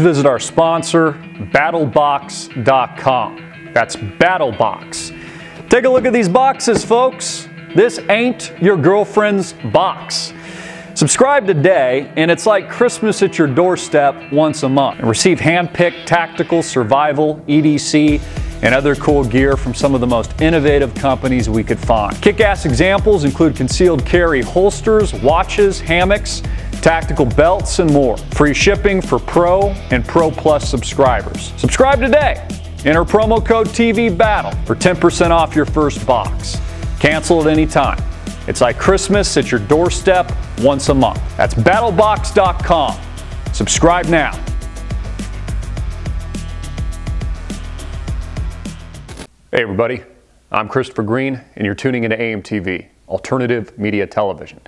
visit our sponsor, battlebox.com. That's BattleBox. Take a look at these boxes, folks. This ain't your girlfriend's box. Subscribe today, and it's like Christmas at your doorstep once a month. Receive hand-picked tactical, survival, EDC, and other cool gear from some of the most innovative companies we could find. Kick-ass examples include concealed carry holsters, watches, hammocks, tactical belts, and more. Free shipping for Pro and Pro Plus subscribers. Subscribe today. Enter promo code TVBattle for 10% off your first box. Cancel at any time. It's like Christmas at your doorstep once a month. That's battlebox.com. Subscribe now. Hey everybody, I'm Christopher Greene, and you're tuning into AMTV, Alternative Media Television.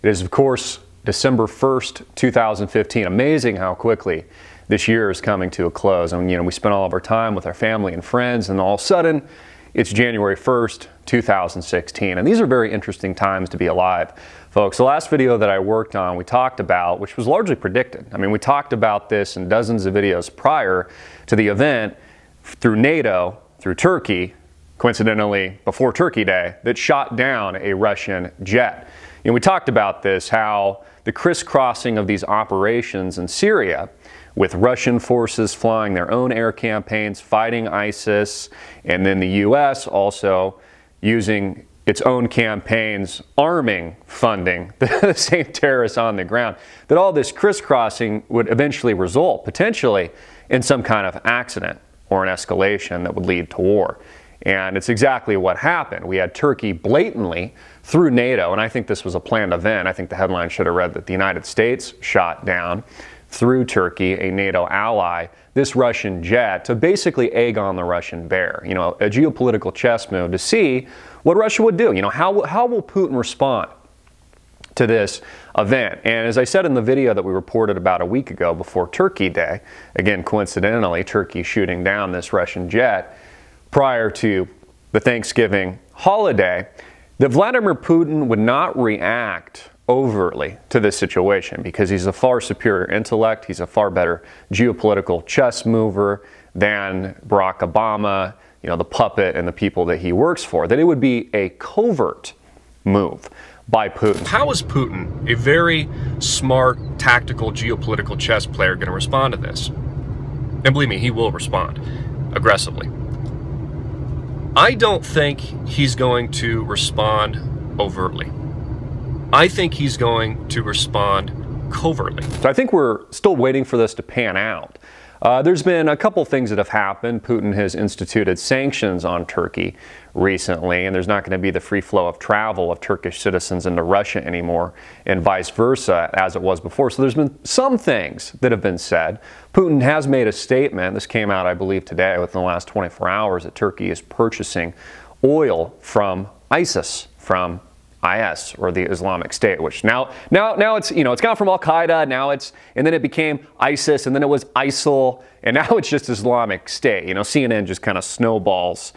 It is, of course, December 1st, 2015. Amazing how quickly this year is coming to a close. I mean, we spent all of our time with our family and friends, and all of a sudden, it's January 1st, 2016. And these are very interesting times to be alive, folks. The last video that I worked on, we talked about, which was largely predicted. I mean, we talked about this in dozens of videos prior to the event through NATO, through Turkey, coincidentally before Turkey Day, that shot down a Russian jet. And we talked about this, how the crisscrossing of these operations in Syria, with Russian forces flying their own air campaigns, fighting ISIS, and then the U.S. also using its own campaigns, arming, funding the same terrorists on the ground, that all this crisscrossing would eventually result, potentially, in some kind of accident or an escalation that would lead to war. And it's exactly what happened. We had Turkey blatantly, through NATO, and I think this was a planned event. I think the headline should have read that the United States shot down, through Turkey, a NATO ally, this Russian jet to basically egg on the Russian bear. You know, a geopolitical chess move to see what Russia would do. You know, how will Putin respond to this event? And as I said in the video that we reported about a week ago before Turkey Day, again, coincidentally, Turkey shooting down this Russian jet prior to the Thanksgiving holiday, that Vladimir Putin would not react overtly to this situation because he's a far superior intellect, he's a far better geopolitical chess mover than Barack Obama, you know, the puppet and the people that he works for, that it would be a covert move by Putin. How is Putin, a very smart, tactical, geopolitical chess player, going to respond to this? And believe me, he will respond aggressively. I don't think he's going to respond overtly. I think he's going to respond covertly. So I think we're still waiting for this to pan out. There's been a couple things that have happened. Putin has instituted sanctions on Turkey recently, and there's not going to be the free flow of travel of Turkish citizens into Russia anymore, and vice versa as it was before. So there's been some things that have been said. Putin has made a statement. This came out, I believe, today within the last 24 hours, that Turkey is purchasing oil from ISIS, from IS, or the Islamic State, which now it's, you know, it's gone from Al-Qaeda, now it's, and then it became ISIS, and then it was ISIL, and now it's just Islamic State. You know, CNN just kind of snowballs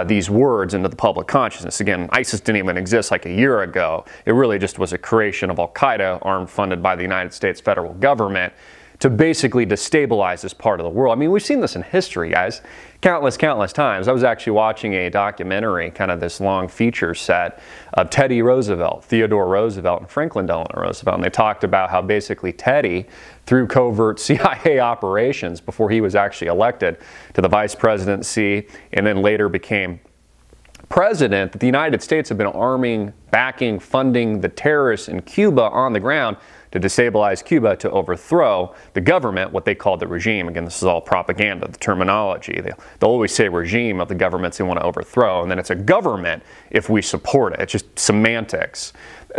these words into the public consciousness. Again, ISIS didn't even exist like a year ago. It really just was a creation of Al-Qaeda, armed, funded by the United States federal government, to basically destabilize this part of the world. I mean, we've seen this in history, guys, countless times. I was actually watching a documentary, kind of this long feature set of Teddy Roosevelt, Theodore Roosevelt, and Franklin Delano Roosevelt, and they talked about how basically Teddy, through covert CIA operations before he was actually elected to the vice presidency and then later became president, that the United States have been arming, backing, funding the terrorists in Cuba on the ground to destabilize Cuba, to overthrow the government, what they called the regime. Again, this is all propaganda, the terminology. They'll always say regime of the governments they want to overthrow, and then it's a government if we support it. It's just semantics.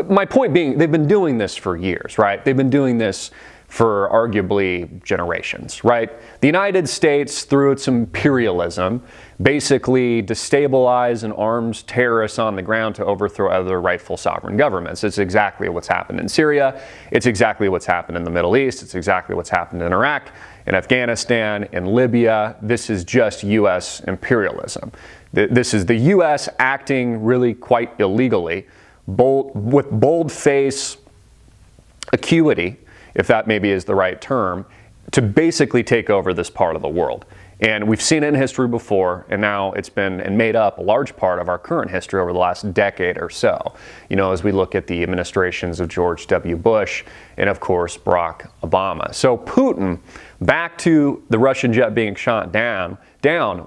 My point being, they've been doing this for years, right? They've been doing this for arguably generations, right? The United States, through its imperialism, basically destabilize and arms terrorists on the ground to overthrow other rightful sovereign governments. It's exactly what's happened in Syria. It's exactly what's happened in the Middle East. It's exactly what's happened in Iraq, in Afghanistan, in Libya. This is just U.S. imperialism. This is the U.S. acting really quite illegally, with bold-face acuity, if that maybe is the right term, to basically take over this part of the world. And we've seen it in history before, and now it's been and made up a large part of our current history over the last decade or so. You know, as we look at the administrations of George W. Bush and, of course, Barack Obama. So Putin, back to the Russian jet being shot down,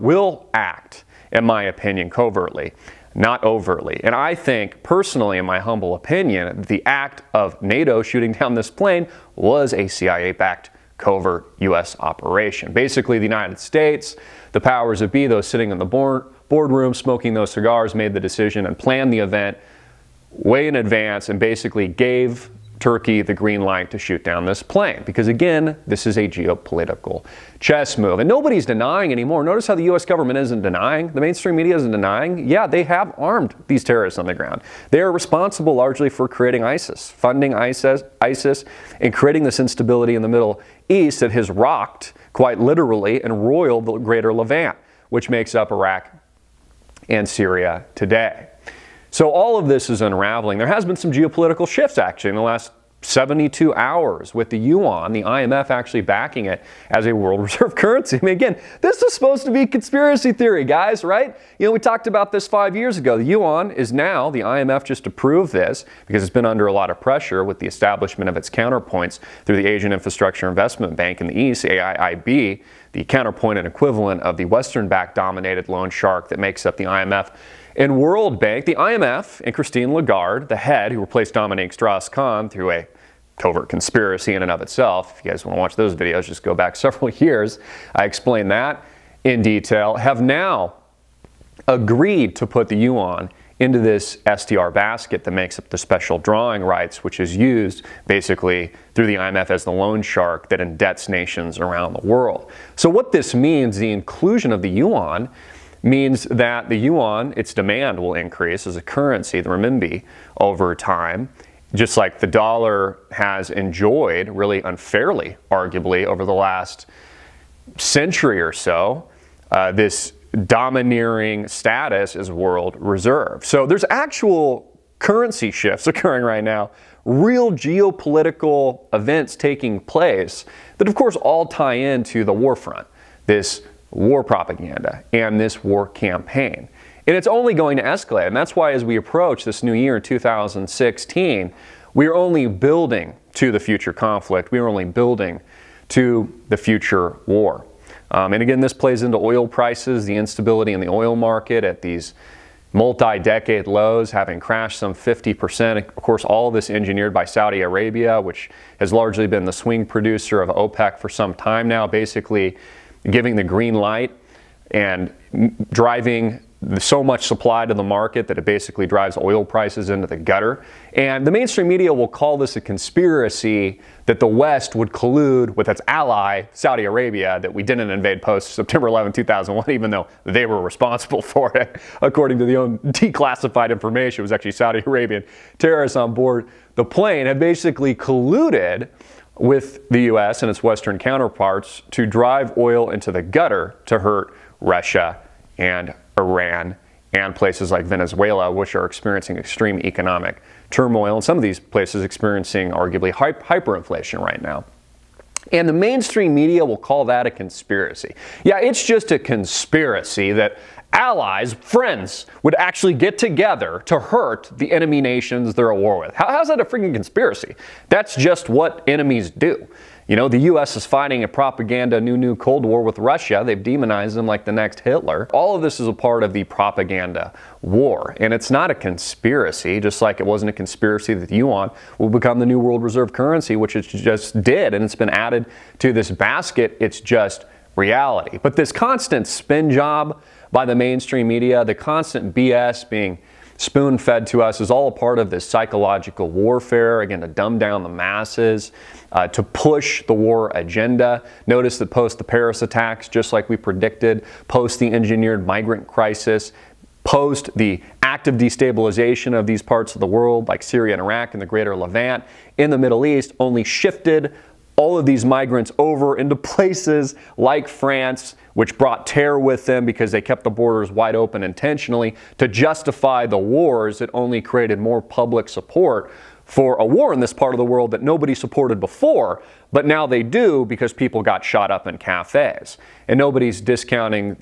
will act, in my opinion, covertly, not overtly. And I think, personally, in my humble opinion, the act of NATO shooting down this plane was a CIA-backed covert U.S. operation. Basically, the United States, the powers that be, those sitting in the boardroom smoking those cigars, made the decision and planned the event way in advance and basically gave Turkey the green light to shoot down this plane. Because again, this is a geopolitical chess move. And nobody's denying anymore. Notice how the U.S. government isn't denying. The mainstream media isn't denying. Yeah, they have armed these terrorists on the ground. They are responsible largely for creating ISIS, funding ISIS, and creating this instability in the Middle East that has rocked, quite literally, and roiled the greater Levant, which makes up Iraq and Syria today. So all of this is unraveling. There has been some geopolitical shifts actually in the last 72 hours with the yuan, the IMF actually backing it as a world reserve currency. I mean, again, this is supposed to be conspiracy theory, guys, right? You know, we talked about this 5 years ago. The yuan is now, the IMF just approved this because it's been under a lot of pressure with the establishment of its counterpoints through the Asian Infrastructure Investment Bank in the East, AIIB, the counterpoint and equivalent of the Western-backed dominated loan shark that makes up the IMF and World Bank. The IMF and Christine Lagarde, the head who replaced Dominique Strauss-Kahn through a covert conspiracy in and of itself. If you guys want to watch those videos, just go back several years. I explain that in detail. Have now agreed to put the yuan into this SDR basket that makes up the special drawing rights, which is used basically through the IMF as the loan shark that indebts nations around the world. So what this means, the inclusion of the yuan, means that the yuan, its demand will increase as a currency, the renminbi, over time, just like the dollar has enjoyed, really unfairly, arguably, over the last century or so, this domineering status as world reserve. So there's actual currency shifts occurring right now, real geopolitical events taking place that, of course, all tie into the war front, this war propaganda and this war campaign. And it's only going to escalate. And that's why as we approach this new year, 2016, we're only building to the future conflict. We're only building to the future war. And again, this plays into oil prices, the instability in the oil market at these multi-decade lows, having crashed some 50%. Of course, all of this engineered by Saudi Arabia, which has largely been the swing producer of OPEC for some time now, basically giving the green light and driving so much supply to the market that it basically drives oil prices into the gutter. And the mainstream media will call this a conspiracy that the West would collude with its ally, Saudi Arabia, that we didn't invade post-September 11, 2001, even though they were responsible for it. According to the own declassified information, it was actually Saudi Arabian terrorists on board the plane had basically colluded with the U.S. and its Western counterparts to drive oil into the gutter to hurt Russia and Iran and places like Venezuela, which are experiencing extreme economic turmoil, and some of these places experiencing arguably hyperinflation right now. And the mainstream media will call that a conspiracy. Yeah, it's just a conspiracy that allies, friends, would actually get together to hurt the enemy nations they're at war with. How's that a freaking conspiracy? That's just what enemies do. You know, the U.S. is fighting a propaganda new Cold War with Russia. They've demonized them like the next Hitler. All of this is a part of the propaganda war. And it's not a conspiracy, just like it wasn't a conspiracy that the yuan will become the new world reserve currency, which it just did. And it's been added to this basket. It's just reality. But this constant spin job by the mainstream media, the constant BS being spoon-fed to us is all a part of this psychological warfare, again, to dumb down the masses, to push the war agenda. Notice that post the Paris attacks, just like we predicted, post the engineered migrant crisis, post the active destabilization of these parts of the world, like Syria and Iraq and the greater Levant, in the Middle East, only shifted all of these migrants over into places like France, which brought terror with them because they kept the borders wide open intentionally to justify the wars that only created more public support for a war in this part of the world that nobody supported before, but now they do because people got shot up in cafes. And nobody's discounting,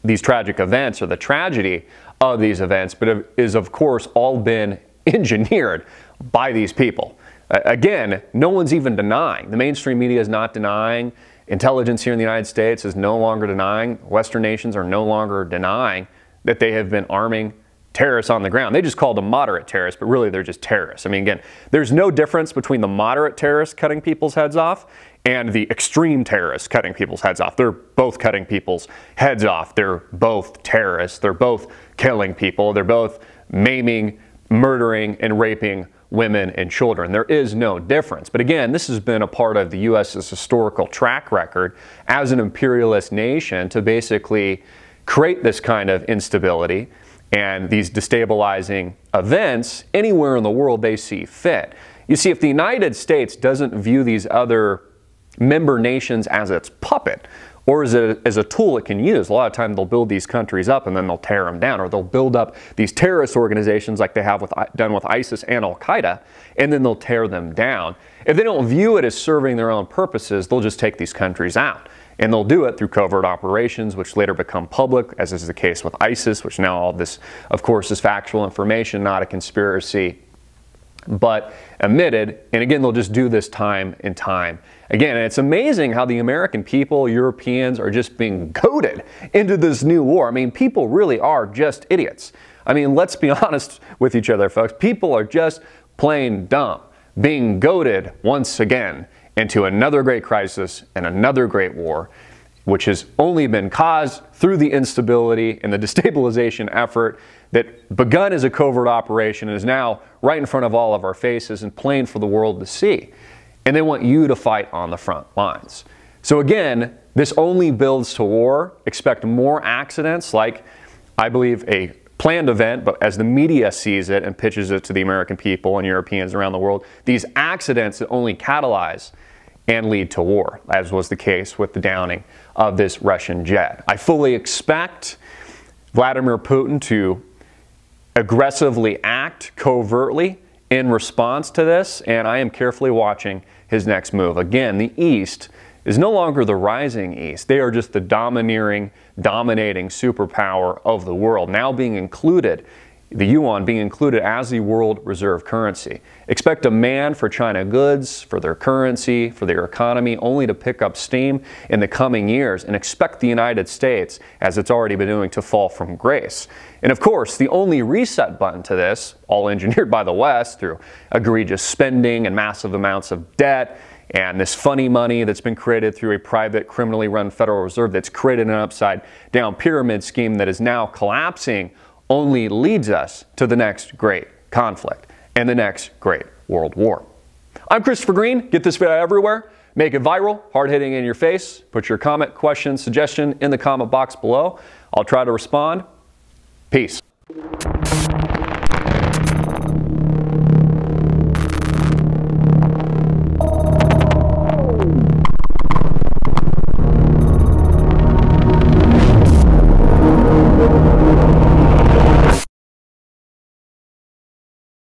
these tragic events or the tragedy of these events, but it is of course all been engineered by these people. Again, no one's even denying. The mainstream media is not denying. Intelligence here in the United States is no longer denying. Western nations are no longer denying that they have been arming terrorists on the ground. They just call them moderate terrorists, but really they're just terrorists. I mean, again, there's no difference between the moderate terrorists cutting people's heads off and the extreme terrorists cutting people's heads off. They're both cutting people's heads off. They're both terrorists. They're both killing people. They're both maiming, murdering, and raping women and children. There is no difference. But again, this has been a part of the U.S.'s historical track record as an imperialist nation to basically create this kind of instability and these destabilizing events anywhere in the world they see fit. You see, if the United States doesn't view these other member nations as its puppet, or as a tool it can use, a lot of times they'll build these countries up and then they'll tear them down, or they'll build up these terrorist organizations like they have done with ISIS and Al-Qaeda, and then they'll tear them down. If they don't view it as serving their own purposes, they'll just take these countries out. And they'll do it through covert operations, which later become public, as is the case with ISIS, which now all this, of course, is factual information, not a conspiracy, but admitted. And again, they'll just do this time and time again. And it's amazing how the American people, Europeans, are just being goaded into this new war. I mean, people really are just idiots. I mean, let's be honest with each other, folks. People are just plain dumb, being goaded once again into another great crisis and another great war, which has only been caused through the instability and the destabilization effort that begun as a covert operation and is now right in front of all of our faces and plain for the world to see. And they want you to fight on the front lines. So again, this only builds to war. Expect more accidents, like I believe a planned event, but as the media sees it and pitches it to the American people and Europeans around the world, these accidents that only catalyze and lead to war, as was the case with the downing of this Russian jet. I fully expect Vladimir Putin to aggressively act covertly in response to this, and I am carefully watching his next move. Again, the East is no longer the rising East. They are just the dominating superpower of the world, now being included, the yuan being included as the world reserve currency. Expect demand for China goods, for their currency, for their economy, only to pick up steam in the coming years, and expect the United States, as it's already been doing, to fall from grace. And of course, the only reset button to this, all engineered by the West through egregious spending and massive amounts of debt, and this funny money that's been created through a private, criminally run Federal Reserve that's created an upside-down pyramid scheme that is now collapsing, only leads us to the next great conflict and the next great world war. I'm Christopher Greene. Get this video everywhere. Make it viral, hard-hitting in your face. Put your comment, question, suggestion in the comment box below. I'll try to respond. Peace.